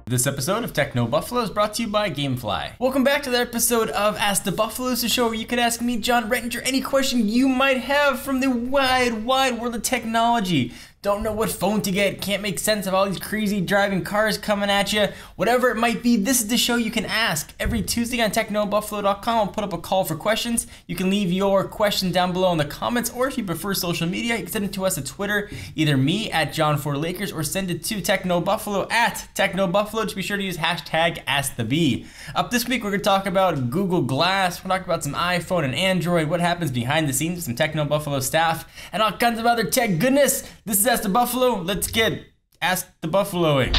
This episode of Techno Buffalo is brought to you by Gamefly. Welcome back to the episode of Ask the Buffaloes, the show where you can ask me, John Rettinger, any question you might have from the wide world of technology. Don't know what phone to get, can't make sense of all these crazy driving cars coming at you. Whatever it might be, this is the show you can ask. Every Tuesday on technobuffalo.com, I'll put up a call for questions. You can leave your question down below in the comments, or if you prefer social media, you can send it to us at Twitter, either me at John4Lakers, or send it to technobuffalo at technobuffalo. Just be sure to use hashtag AskTheBee. Up this week, we're going to talk about Google Glass, we're talking about some iPhone and Android, what happens behind the scenes with some Techno Buffalo staff, and all kinds of other tech goodness. This is Ask the Buffalo. Let's get Ask the Buffaloing.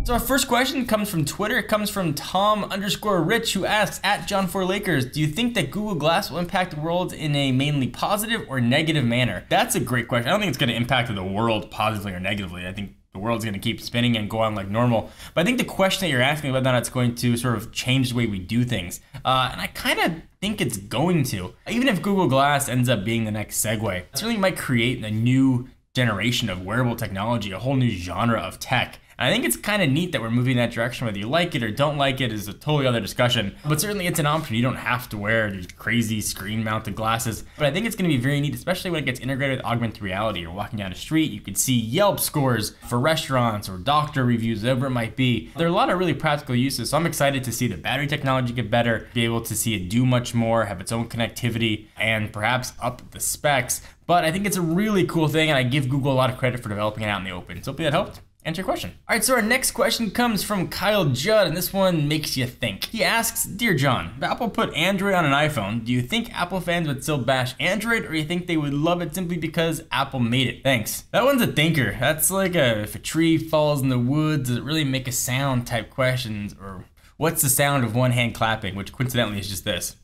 So our first question comes from Twitter. It comes from Tom_Rich, who asks, at John4Lakers, do you think that Google Glass will impact the world in a mainly positive or negative manner? That's a great question. I don't think it's going to impact the world positively or negatively. I think the world's going to keep spinning and go on like normal. But I think the question that you're asking about that, it's going to sort of change the way we do things. And I kind of think it's going to. Even if Google Glass ends up being the next segue, it certainly might create a new generation of wearable technology, a whole new genre of tech. I think it's kind of neat that we're moving in that direction. Whether you like it or don't like it is a totally other discussion, but certainly it's an option. You don't have to wear these crazy screen mounted glasses, but I think it's going to be very neat, especially when it gets integrated with augmented reality. You're walking down the street, you could see Yelp scores for restaurants or doctor reviews, whatever it might be. There are a lot of really practical uses, so I'm excited to see the battery technology get better, be able to see it do much more, have its own connectivity, and perhaps up the specs. But I think it's a really cool thing, and I give Google a lot of credit for developing it out in the open. So hopefully that helped answer your question. All right, so our next question comes from Kyle Judd, and this one makes you think. He asks, Dear John, if Apple put Android on an iPhone, do you think Apple fans would still bash Android, or do you think they would love it simply because Apple made it? Thanks. That one's a thinker. That's like if a tree falls in the woods, does it really make a sound type questions, or what's the sound of one hand clapping, which coincidentally is just this.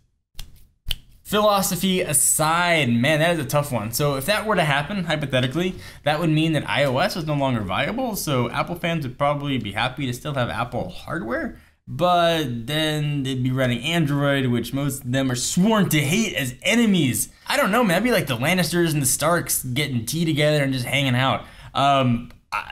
Philosophy aside, man, that is a tough one. So if that were to happen, hypothetically, that would mean that iOS was no longer viable, so Apple fans would probably be happy to still have Apple hardware, but then they'd be running Android, which most of them are sworn to hate as enemies. I don't know, man, that'd be like the Lannisters and the Starks getting tea together and just hanging out.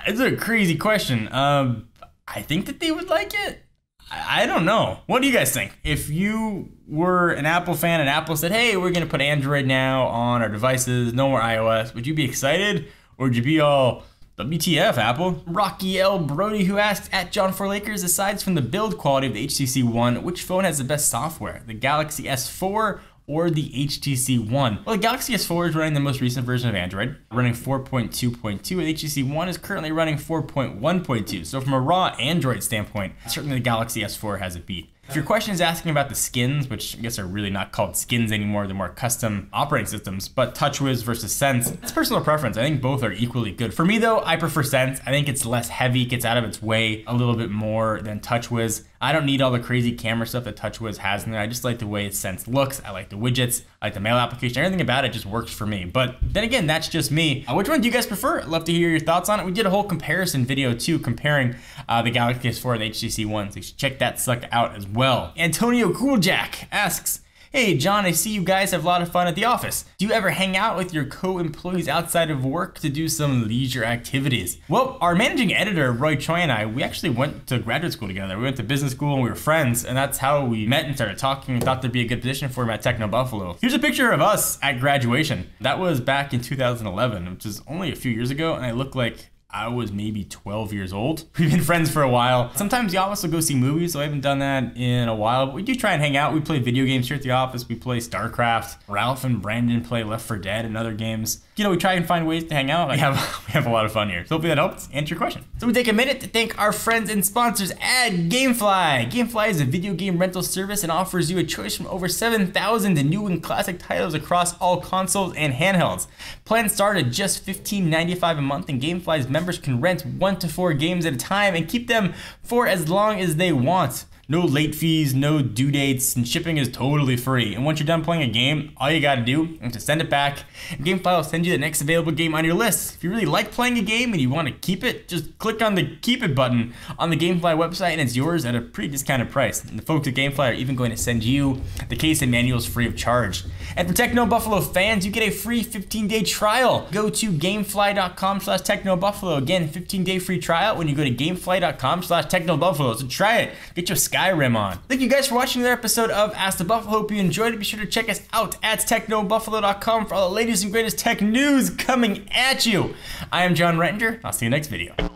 It's a crazy question. I think that they would like it. I don't know. What do you guys think? If you were an Apple fan and Apple said, hey, we're gonna put Android now on our devices, no more iOS, would you be excited? Or would you be all, WTF, Apple? Rocky L. Brody, who asks, at John4Lakers, aside from the build quality of the HTC One, which phone has the best software? The Galaxy S4 or the HTC One? Well, the Galaxy S4 is running the most recent version of Android, running 4.2.2, and the HTC One is currently running 4.1.2. So from a raw Android standpoint, certainly the Galaxy S4 has a beat. If your question is asking about the skins, which I guess are really not called skins anymore, they're more custom operating systems, but TouchWiz versus Sense, it's personal preference. I think both are equally good. For me though, I prefer Sense. I think it's less heavy, gets out of its way a little bit more than TouchWiz. I don't need all the crazy camera stuff that TouchWiz has in there. I just like the way Sense looks. I like the widgets, I like the mail application, everything about it just works for me. But then again, that's just me. Which one do you guys prefer? I'd love to hear your thoughts on it. We did a whole comparison video too, comparing the Galaxy S4 and the HTC One, so you should check that sucker out as well. Antonio Cooljack asks, hey John, I see you guys have a lot of fun at the office. Do you ever hang out with your co-employees outside of work to do some leisure activities? Well, our managing editor, Roy Choi, and I, we actually went to graduate school together. We went to business school and we were friends, and that's how we met and started talking and thought there'd be a good position for him at Techno Buffalo. Here's a picture of us at graduation. That was back in 2011, which is only a few years ago, and I look like I was maybe 12 years old. We've been friends for a while. Sometimes the office will go see movies, so I haven't done that in a while, but we do try and hang out. We play video games here at the office. We play StarCraft. Ralph and Brandon play Left 4 Dead and other games. You know, we try and find ways to hang out. We have a lot of fun here. So hopefully that helps answer your question. So we take a minute to thank our friends and sponsors at Gamefly. Gamefly is a video game rental service and offers you a choice from over 7,000 new and classic titles across all consoles and handhelds. Plans start at just $15.95 a month, and Gamefly's members can rent 1 to 4 games at a time and keep them for as long as they want. No late fees, no due dates, and shipping is totally free. And once you're done playing a game, all you gotta do is to send it back, and GameFly will send you the next available game on your list. If you really like playing a game and you want to keep it, just click on the Keep It button on the GameFly website and it's yours at a pretty discounted price. And the folks at GameFly are even going to send you the case and manuals free of charge. And for Techno Buffalo fans, you get a free 15-day trial. Go to gamefly.com/technobuffalo. Again, 15-day free trial when you go to gamefly.com/technobuffalo. So try it. Get your Skyrim on. Thank you guys for watching another episode of Ask the Buffalo. Hope you enjoyed it. Be sure to check us out at technobuffalo.com for all the latest and greatest tech news coming at you. I am John Rettinger. I'll see you next video.